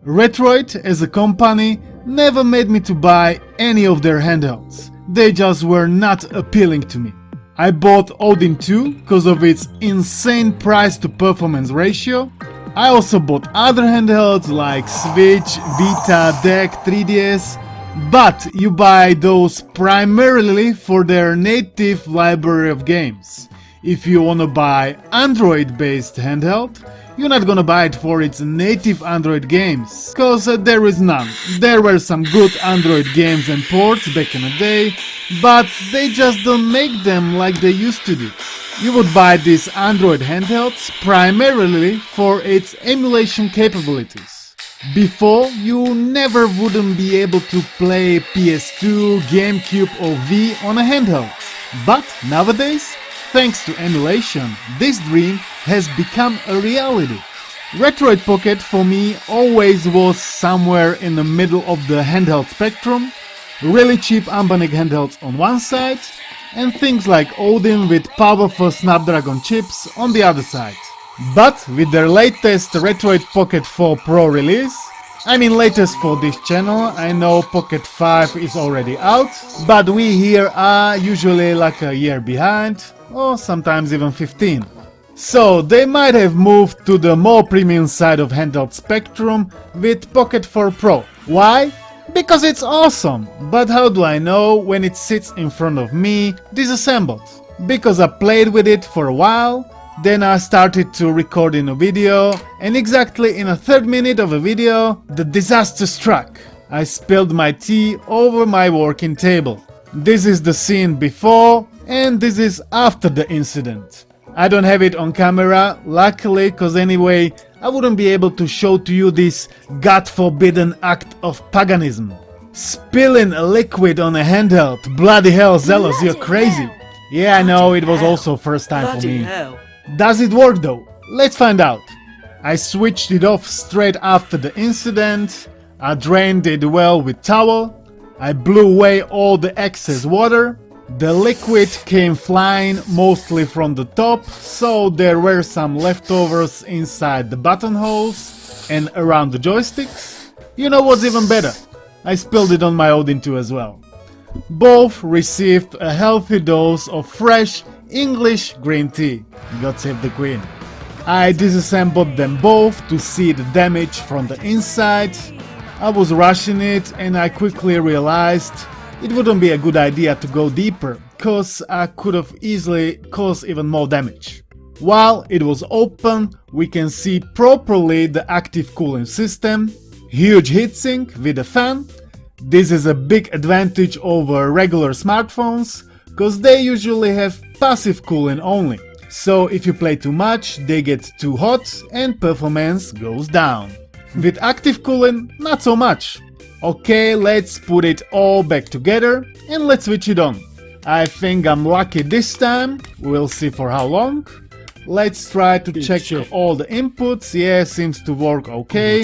Retroid as a company never made me to buy any of their handhelds. They just were not appealing to me. I bought Odin 2 because of its insane price to performance ratio. I also bought other handhelds like Switch, Vita, Deck, 3DS, but you buy those primarily for their native library of games. If you wanna buy Android-based handheld, you're not gonna buy it for its native Android games, cause there is none. There were some good Android games and ports back in the day, but they just don't make them like they used to do. You would buy these Android handhelds primarily for its emulation capabilities. Before, you never wouldn't be able to play PS2, GameCube or Wii on a handheld. But nowadays, thanks to emulation, this dream has become a reality. Retroid Pocket for me always was somewhere in the middle of the handheld spectrum. Really cheap Ambanic handhelds on one side, and things like Odin with powerful Snapdragon chips on the other side. But with their latest Retroid Pocket 4 Pro release, I mean latest for this channel, I know Pocket 5 is already out, but we here are usually like a year behind, or sometimes even 15. So they might have moved to the more premium side of handheld spectrum with Pocket 4 Pro. Why? Because it's awesome, but how do I know when it sits in front of me disassembled? Because I played with it for a while, then I started to record in a video, and exactly in a third minute of a video, the disaster struck. I spilled my tea over my working table. This is the scene before, and this is after the incident. I don't have it on camera, luckily, cause anyway, I wouldn't be able to show to you this god-forbidden act of paganism. Spilling a liquid on a handheld, bloody hell, Zealous, you're crazy. Yeah, I know, it was also first time for me. Does it work though? Let's find out. I switched it off straight after the incident, I drained it well with towel, I blew away all the excess water. The liquid came flying mostly from the top, so there were some leftovers inside the buttonholes and around the joysticks. You know what's even better? I spilled it on my Odin 2 as well. Both received a healthy dose of fresh English green tea. God save the Queen. I disassembled them both to see the damage from the inside. I was rushing it and I quickly realized it wouldn't be a good idea to go deeper, cause I could have easily caused even more damage. While it was open, we can see properly the active cooling system, huge heatsink with a fan. This is a big advantage over regular smartphones, cause they usually have passive cooling only. So if you play too much, they get too hot and performance goes down. With active cooling, not so much. Okay, let's put it all back together and let's switch it on. I think I'm lucky this time, we'll see for how long. Let's try to check all the inputs, yeah, seems to work okay.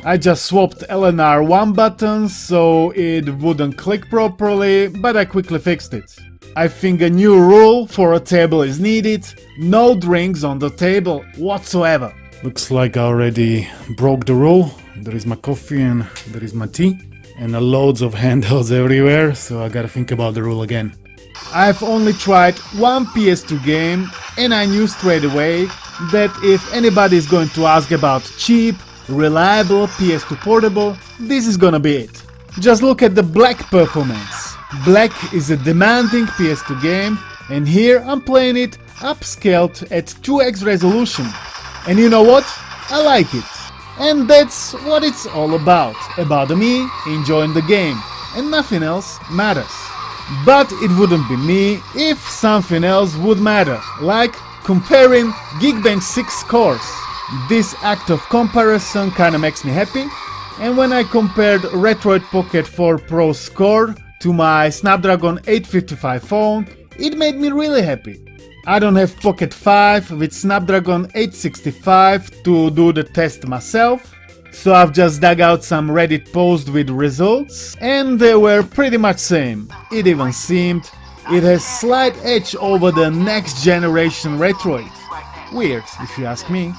I just swapped LNR1 buttons so it wouldn't click properly, but I quickly fixed it. I think a new rule for a table is needed, no drinks on the table whatsoever. Looks like I already broke the rule. There is my coffee and there is my tea. And loads of handhelds everywhere, so I gotta think about the rule again. I've only tried one PS2 game and I knew straight away that if anybody is going to ask about cheap, reliable PS2 Portable, this is gonna be it. Just look at the black performance. Black is a demanding PS2 game and here I'm playing it upscaled at 2x resolution. And you know what? I like it. And that's what it's all about me enjoying the game, and nothing else matters. But it wouldn't be me if something else would matter, like comparing Geekbench 6 scores. This act of comparison kinda makes me happy, and when I compared Retroid Pocket 4 Pro score to my Snapdragon 855 phone, it made me really happy. I don't have Pocket 5 with Snapdragon 865 to do the test myself, so I've just dug out some Reddit posts with results, and they were pretty much same. It even seemed it has slight edge over the next generation Retroid. Weird, if you ask me.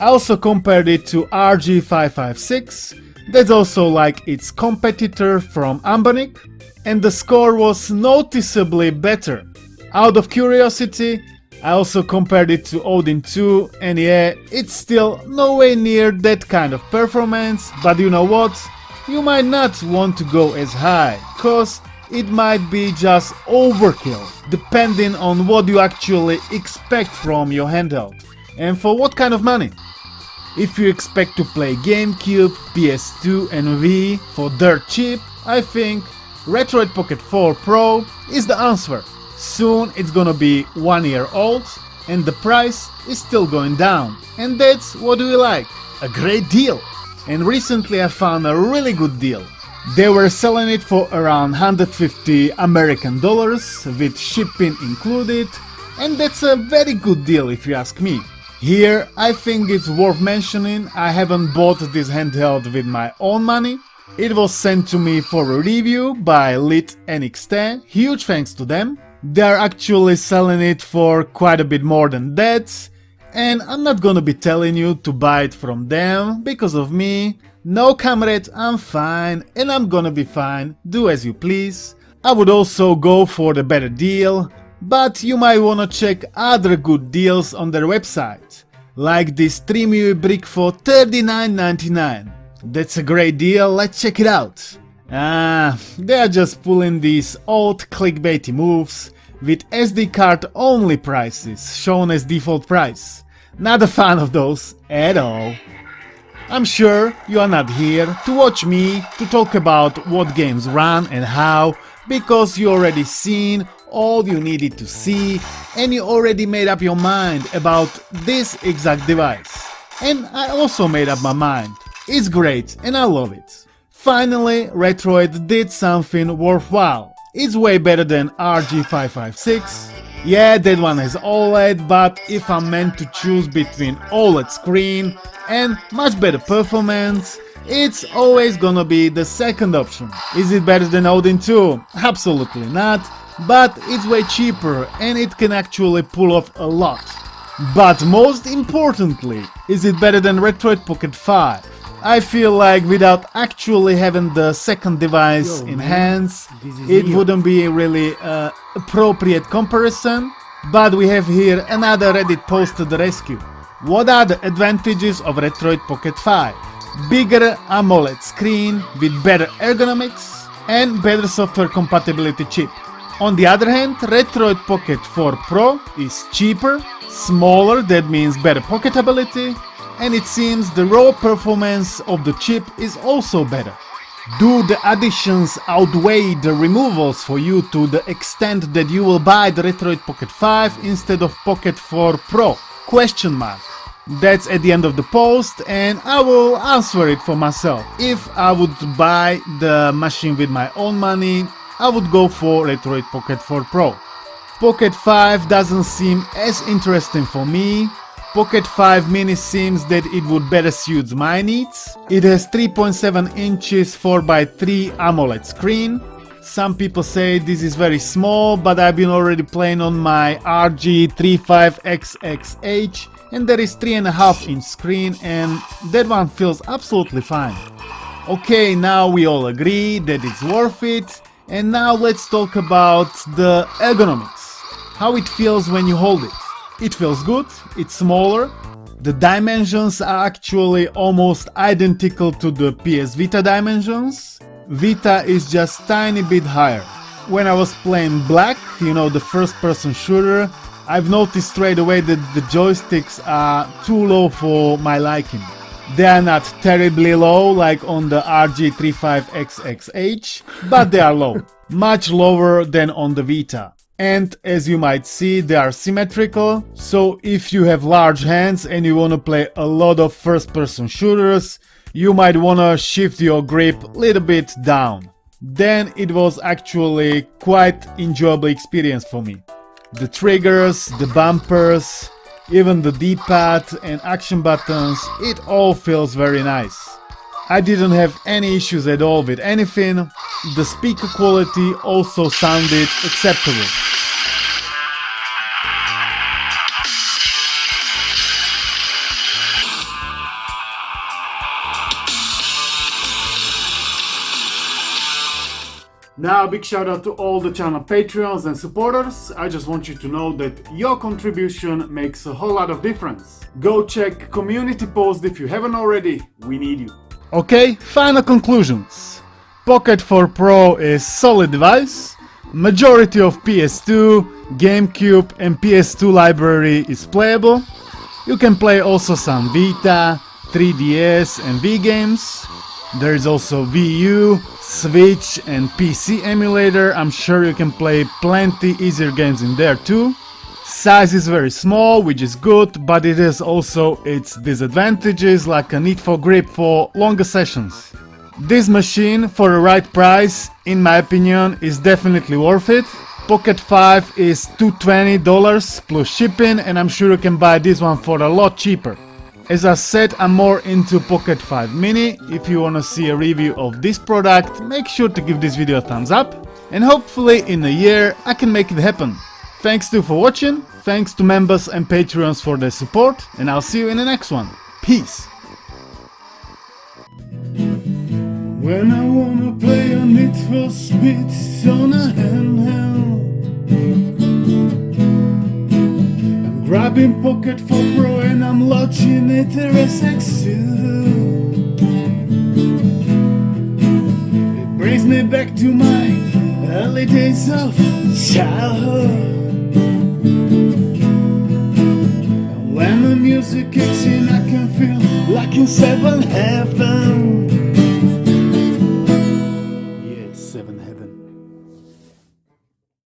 I also compared it to RG556, that's also like its competitor from Ambonic, and the score was noticeably better. Out of curiosity, I also compared it to Odin 2, and yeah, it's still nowhere near that kind of performance, but you know what? You might not want to go as high, cause it might be just overkill, depending on what you actually expect from your handheld, and for what kind of money. If you expect to play GameCube, PS2 and Wii for dirt cheap, I think Retroid Pocket 4 Pro is the answer. Soon it's gonna be 1 year old and the price is still going down, and that's what we like, a great deal. And recently I found a really good deal. They were selling it for around $150 American with shipping included, and that's a very good deal if you ask me. Here, I think it's worth mentioning, I haven't bought this handheld with my own money. It was sent to me for a review by Litnxt, huge thanks to them. They're actually selling it for quite a bit more than that, and I'm not gonna be telling you to buy it from them because of me. No, comrade, I'm fine, and I'm gonna be fine, do as you please. I would also go for the better deal, but you might wanna check other good deals on their website, like this 3MU brick for $39.99. That's a great deal, let's check it out. They are just pulling these old clickbaity moves with SD card only prices shown as default price. Not a fan of those at all. I'm sure you are not here to watch me to talk about what games run and how, because you already seen all you needed to see and you already made up your mind about this exact device. And I also made up my mind. It's great and I love it. Finally, Retroid did something worthwhile. It's way better than RG556. Yeah, that one has OLED, but if I'm meant to choose between OLED screen and much better performance, it's always gonna be the second option. Is it better than Odin 2? Absolutely not, but it's way cheaper and it can actually pull off a lot. But most importantly, is it better than Retroid Pocket 5? I feel like without actually having the second device in hands, it wouldn't be a really appropriate comparison, but we have here another Reddit post to the rescue. What are the advantages of Retroid Pocket 5? Bigger AMOLED screen with better ergonomics and better software compatibility chip. On the other hand, Retroid Pocket 4 Pro is cheaper, smaller, that means better pocketability, and it seems the raw performance of the chip is also better. Do the additions outweigh the removals for you to the extent that you will buy the Retroid Pocket 5 instead of Pocket 4 Pro? Question mark. That's at the end of the post and I will answer it for myself. If I would buy the machine with my own money, I would go for Retroid Pocket 4 Pro. Pocket 5 doesn't seem as interesting for me. Pocket 5 Mini seems that it would better suit my needs. It has 3.7 inches 4x3 AMOLED screen. Some people say this is very small, but I've been already playing on my RG35XXH and there is 3.5 inch screen and that one feels absolutely fine. Okay, now we all agree that it's worth it, and now let's talk about the ergonomics. How it feels when you hold it. It feels good, it's smaller, the dimensions are actually almost identical to the PS Vita dimensions. Vita is just tiny bit higher. When I was playing Black, you know, the first person shooter, I've noticed straight away that the joysticks are too low for my liking. They are not terribly low like on the RG35XXH, but they are low, much lower than on the Vita. And as you might see, they are symmetrical, so if you have large hands and you wanna play a lot of first-person shooters, you might wanna shift your grip a little bit down. Then it was actually quite enjoyable experience for me. The triggers, the bumpers, even the D-pad and action buttons, it all feels very nice. I didn't have any issues at all with anything. The speaker quality also sounded acceptable. Now, a big shout out to all the channel Patreons and supporters. I just want you to know that your contribution makes a whole lot of difference. Go check community post if you haven't already. We need you. Okay, final conclusions. Pocket 4 Pro is solid device. Majority of PS2, GameCube and PS2 library is playable. You can play also some Vita, 3DS and Wii games. There is also Wii U, Switch and PC emulator. I'm sure you can play plenty easier games in there too. Size is very small, which is good, but it has also its disadvantages, like a need for grip for longer sessions. This machine, for the right price, in my opinion, is definitely worth it. Pocket 5 is $220 plus shipping, and I'm sure you can buy this one for a lot cheaper. As I said, I'm more into Pocket 5 Mini. If you wanna see a review of this product, make sure to give this video a thumbs up, and hopefully in a year I can make it happen. Thanks to for watching, thanks to members and Patreons for their support, and I'll see you in the next one. Peace! When I wanna play a Need for Speed on a handheld, I'm grabbing Pocket 4 Pro and I'm launching it RSX2. It brings me back to my early days of childhood. And when the music kicks in, I can feel like in 7th heaven.